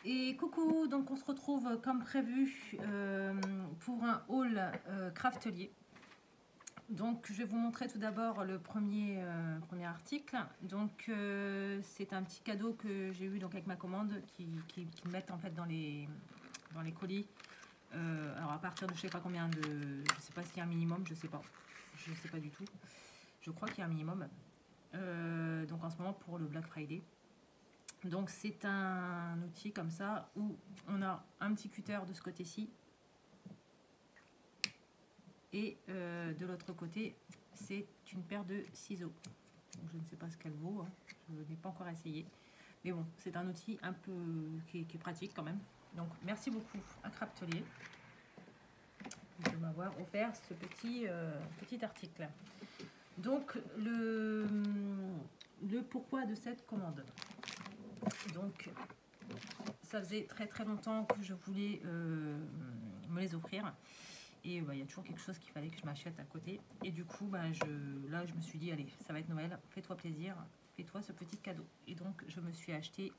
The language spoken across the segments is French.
Et coucou, donc on se retrouve comme prévu pour un haul craftelier. Donc je vais vous montrer tout d'abord le premier article. Donc c'est un petit cadeau que j'ai eu donc avec ma commande qui mettent en fait dans les colis. Alors à partir de je sais pas combien de, je sais pas s'il y a un minimum, je sais pas du tout. Je crois qu'il y a un minimum. Donc en ce moment pour le Black Friday. Donc c'est un outil comme ça où on a un petit cutter de ce côté-ci et de l'autre côté c'est une paire de ciseaux. Donc, je ne sais pas ce qu'elle vaut, hein. Je n'ai pas encore essayé. Mais bon, c'est un outil un peu qui est pratique quand même. Donc merci beaucoup à Craftelier de m'avoir offert ce petit article. Donc le pourquoi de cette commande. Donc ça faisait très longtemps que je voulais me les offrir et il y a toujours quelque chose qu'il fallait que je m'achète à côté et du coup là je me suis dit allez, ça va être Noël, fais-toi plaisir, fais-toi ce petit cadeau. Et donc je me suis acheté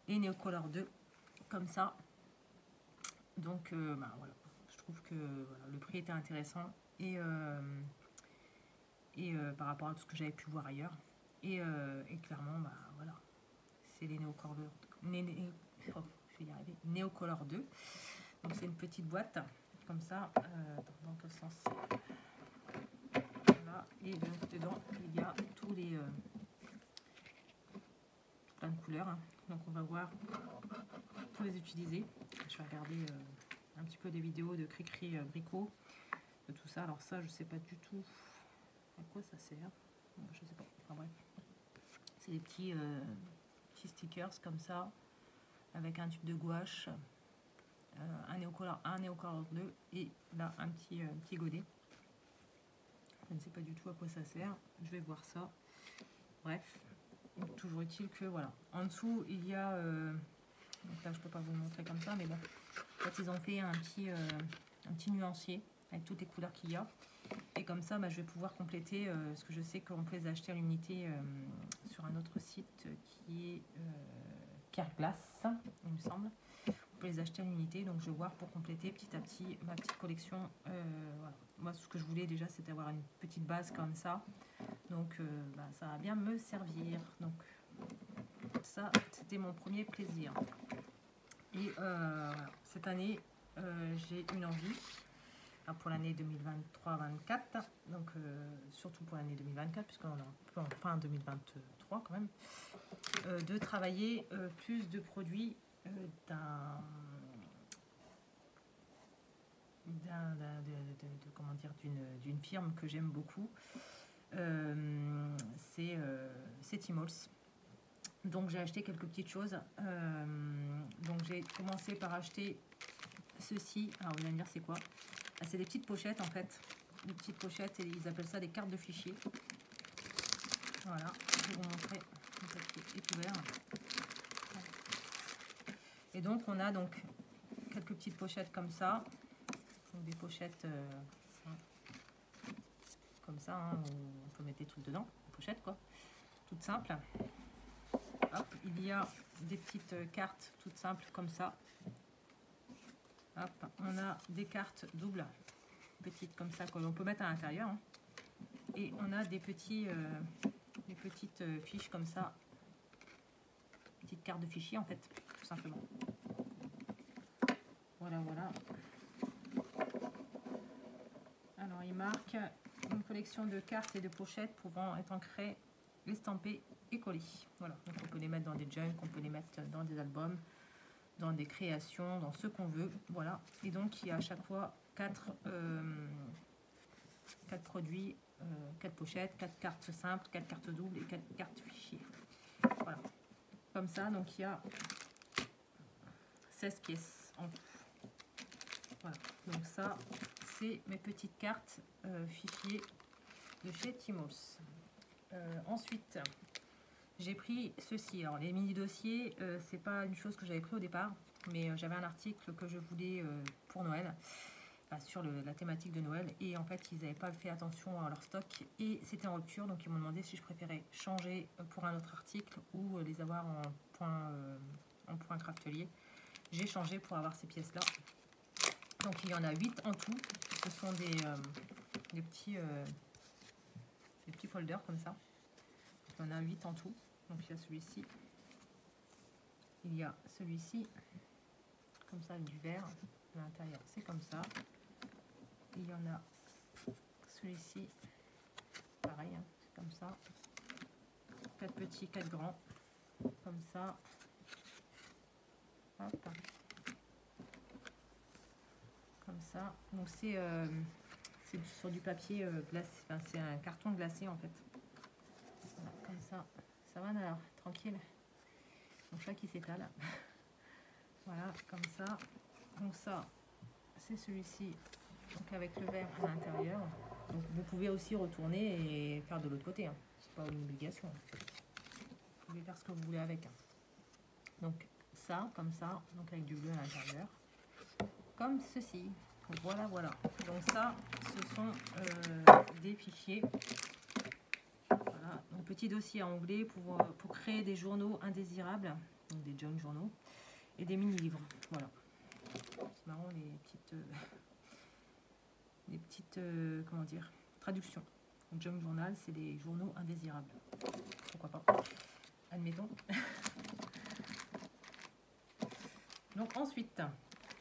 les Neocolor 2 comme ça. Donc voilà, je trouve que voilà, le prix était intéressant et par rapport à tout ce que j'avais pu voir ailleurs et clairement voilà, c'est les Neocolor je vais y arriver, Neocolor 2. Donc c'est une petite boîte comme ça, dans quel sens, voilà. Et donc dedans il y a tous les plein de couleurs, hein. Donc on va voir pour les utiliser. Je vais regarder un petit peu des vidéos de Cricri Bricot, de tout ça. Alors ça je sais pas du tout à quoi ça sert, je sais pas, enfin bref, c'est des petits stickers comme ça avec un tube de gouache, un Neocolor 2 et là un petit godet. Je ne sais pas du tout à quoi ça sert, je vais voir ça. Bref, toujours est-il que voilà, en dessous il y a donc là je peux pas vous le montrer comme ça, mais bon, en fait ils ont fait un petit nuancier avec toutes les couleurs qu'il y a, et comme ça je vais pouvoir compléter ce que je sais qu'on peut les acheter à l'unité sur un autre site qui est Carglass, il me semble. On peut les acheter à l'unité, donc je vais voir pour compléter petit à petit ma petite collection. Voilà. Moi ce que je voulais déjà c'est d'avoir une petite base comme ça, donc ça va bien me servir. Donc ça c'était mon premier plaisir. Et cette année j'ai une envie pour l'année 2023-24, donc surtout pour l'année 2024 puisqu'on est un peu en fin 2023 quand même, de travailler plus de produits comment dire, d'une firme que j'aime beaucoup, c'est Tmall. Donc j'ai acheté quelques petites choses. Donc j'ai commencé par acheter ceci. Alors vous allez me dire c'est quoi? C'est des petites pochettes en fait, des petites pochettes, et ils appellent ça des cartes de fichiers. Voilà, je vais vous montrer. Le papier est ouvert. Et donc on a donc quelques petites pochettes comme ça, donc des pochettes comme ça, hein, où on peut mettre des trucs dedans, des pochettes quoi, toutes simples. Hop, il y a des petites cartes toutes simples comme ça. Hop, on a des cartes doubles, petites comme ça, qu'on peut mettre à l'intérieur, hein. Et on a des petites fiches comme ça, petites cartes de fichiers en fait, tout simplement. Voilà. Alors il marque une collection de cartes et de pochettes pouvant être ancrées, estampées et collées. Voilà, donc on peut les mettre dans des junks, on peut les mettre dans des albums, dans des créations, dans ce qu'on veut. Voilà, et donc il y a à chaque fois 4 produits, 4 pochettes, 4 cartes simples, 4 cartes doubles et 4 cartes fichiers. Voilà, comme ça, donc il y a 16 pièces en tout. Voilà, donc ça c'est mes petites cartes fichiers de chez Tmall. Ensuite j'ai pris ceci. Alors les mini dossiers, c'est pas une chose que j'avais pris au départ, mais j'avais un article que je voulais pour Noël, sur la thématique de Noël, et en fait ils n'avaient pas fait attention à leur stock et c'était en rupture, donc ils m'ont demandé si je préférais changer pour un autre article ou les avoir en point craftelier. j'ai changé pour avoir ces pièces-là. Donc il y en a 8 en tout. Ce sont des petits folders comme ça. Il y en a 8 en tout. Donc il y a celui-ci. Il y a celui-ci. Comme ça, du vert. À l'intérieur, c'est comme ça. Il y en a celui-ci. Pareil, hein, c'est comme ça. 4 petits, 4 grands. Comme ça. Hop. Comme ça. Donc c'est sur du papier glacé. Enfin, c'est un carton glacé en fait. Voilà, comme ça. Ça va alors, tranquille. Mon chat qui s'étale. Voilà, comme ça. Donc ça, c'est celui-ci. Donc avec le verre à l'intérieur. Donc vous pouvez aussi retourner et faire de l'autre côté. Hein. C'est pas une obligation. Vous pouvez faire ce que vous voulez avec. Donc ça, comme ça. Donc avec du bleu à l'intérieur. Comme ceci. Voilà, voilà. Donc ça, ce sont des fichiers. Voilà. Donc petit dossier en anglais pour créer des journaux indésirables. Donc des junk journaux. Et des mini-livres. Voilà. C'est marrant les petites comment dire, traductions. Donc, junk journal, c'est des journaux indésirables. Pourquoi pas. Admettons. Donc ensuite,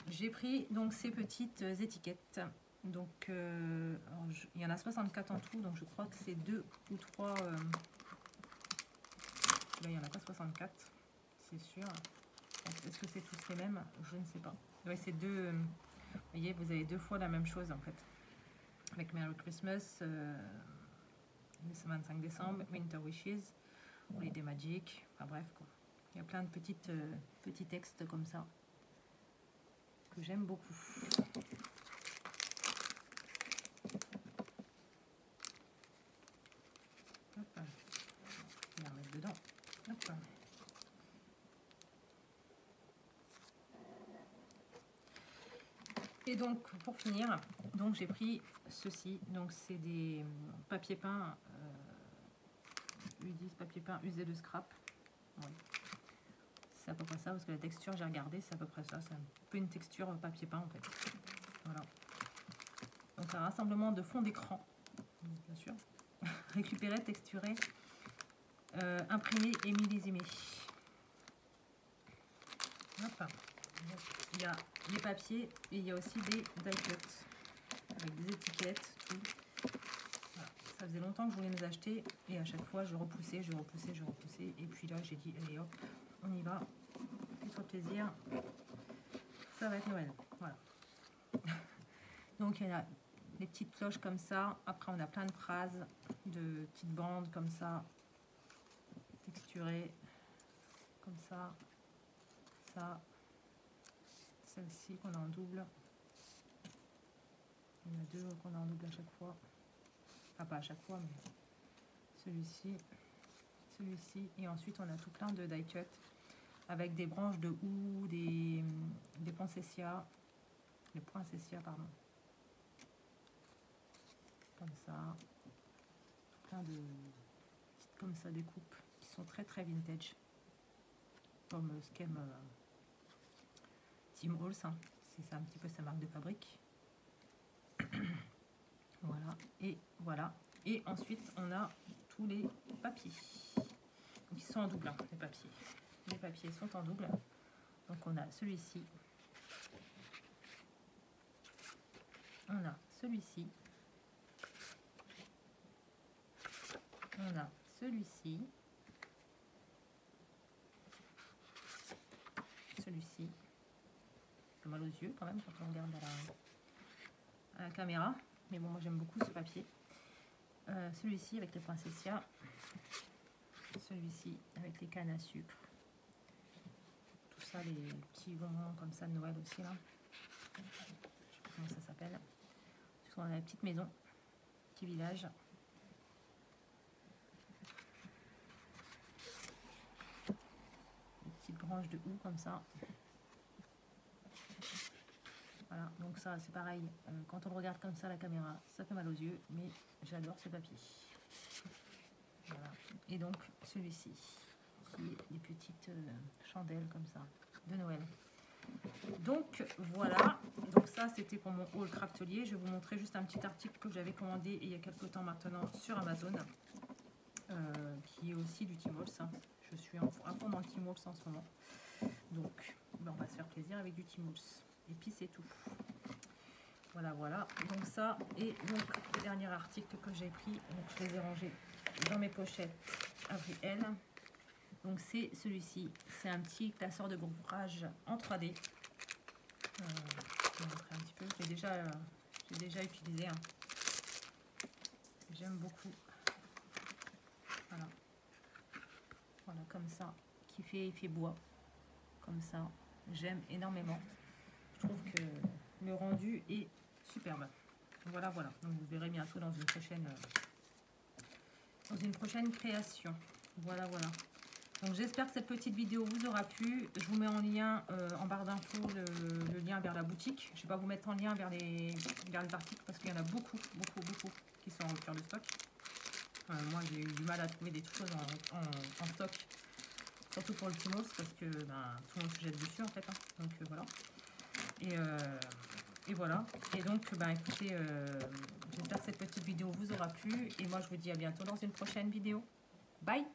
j'ai pris donc ces petites étiquettes. Donc il y en a 64 en tout, donc je crois que c'est 2 ou 3. Là, il n'y en a pas 64, c'est sûr. Est-ce que c'est tous les mêmes? Je ne sais pas. Ouais, c'est deux. Vous voyez, vous avez 2 fois la même chose en fait. Avec Merry Christmas, le 25 décembre, Winter Wishes, Holiday Magic, enfin bref quoi. Il y a plein de petits textes comme ça que j'aime beaucoup. Hop. On va remettre dedans. Hop. Et donc pour finir, donc j'ai pris ceci. Donc c'est des papiers peints U10 papier peint usé de scrap. Ouais. C'est à peu près ça parce que la texture, j'ai regardé, c'est à peu près ça. C'est un peu une texture papier peint en fait. Voilà. Donc un rassemblement de fond d'écran, bien sûr. Récupéré, texturé, imprimé et millésimé. Hop. Il y a les papiers et il y a aussi des die cuts avec des étiquettes, tout. Voilà. Ça faisait longtemps que je voulais les acheter et à chaque fois je repoussais. Et puis là j'ai dit allez hop, on y va, fais-toi plaisir, ça va être Noël. Voilà. Donc il y a des petites cloches comme ça. Après on a plein de phrases, de petites bandes comme ça, texturées, comme ça, celle-ci qu'on a en double. Il y en a 2 qu'on a en double à chaque fois. Enfin pas à chaque fois, mais celui-ci, et ensuite on a tout plein de die cut avec des branches de houx, des poinsettias, pardon, comme ça, plein de petites comme ça découpes qui sont très très vintage, comme ce qu'aime Tim Holtz, hein. C'est un petit peu sa marque de fabrique. Voilà, et ensuite on a tous les papiers. Donc ils sont en double, hein, les papiers. Les papiers sont en double. Donc on a celui-ci. On a celui-ci. On a celui-ci. Celui-ci. C'est mal aux yeux quand même quand on regarde à la caméra. Mais bon, moi j'aime beaucoup ce papier. Celui-ci avec les poinsettias. Celui-ci avec les cannes à sucre. Tout ça, les petits bonbons comme ça de Noël aussi là. Je sais pas comment ça s'appelle. On a la petite maison, petit village. Des petites branches de houx comme ça. Voilà, donc ça c'est pareil, quand on le regarde comme ça à la caméra, ça fait mal aux yeux, mais j'adore ce papier. Voilà. Et donc celui-ci, qui est des petites chandelles comme ça, de Noël. Donc voilà, donc ça c'était pour mon haul Craftelier. Je vais vous montrer juste un petit article que j'avais commandé il y a quelques temps maintenant sur Amazon, qui est aussi du Tmall. Je suis à fond dans le Tmall en ce moment. Donc ben, on va se faire plaisir avec du Tmall. Et puis c'est tout. Voilà, voilà. Donc ça, et donc le dernier article que j'ai pris, donc je les ai rangés dans mes pochettes Avril. Donc c'est celui-ci. C'est un petit classeur de gonflage en 3D. Je vais montrer un petit peu. J'ai déjà utilisé. Hein. J'aime beaucoup. Voilà. Voilà, comme ça. Qui fait effet bois. Comme ça. J'aime énormément. Je trouve que le rendu est superbe. Voilà, voilà. Donc vous verrez bientôt dans une prochaine création. Voilà, voilà. Donc j'espère que cette petite vidéo vous aura plu. Je vous mets en lien en barre d'infos le lien vers la boutique. Je ne vais pas vous mettre en lien vers les articles parce qu'il y en a beaucoup qui sont en rupture de stock. Moi j'ai eu du mal à trouver des choses en stock, surtout pour le Timos parce que ben, tout le monde se jette dessus en fait. Hein. Donc voilà. Et voilà. Et donc ben, écoutez, j'espère que cette petite vidéo vous aura plu. Et moi je vous dis à bientôt dans une prochaine vidéo. Bye!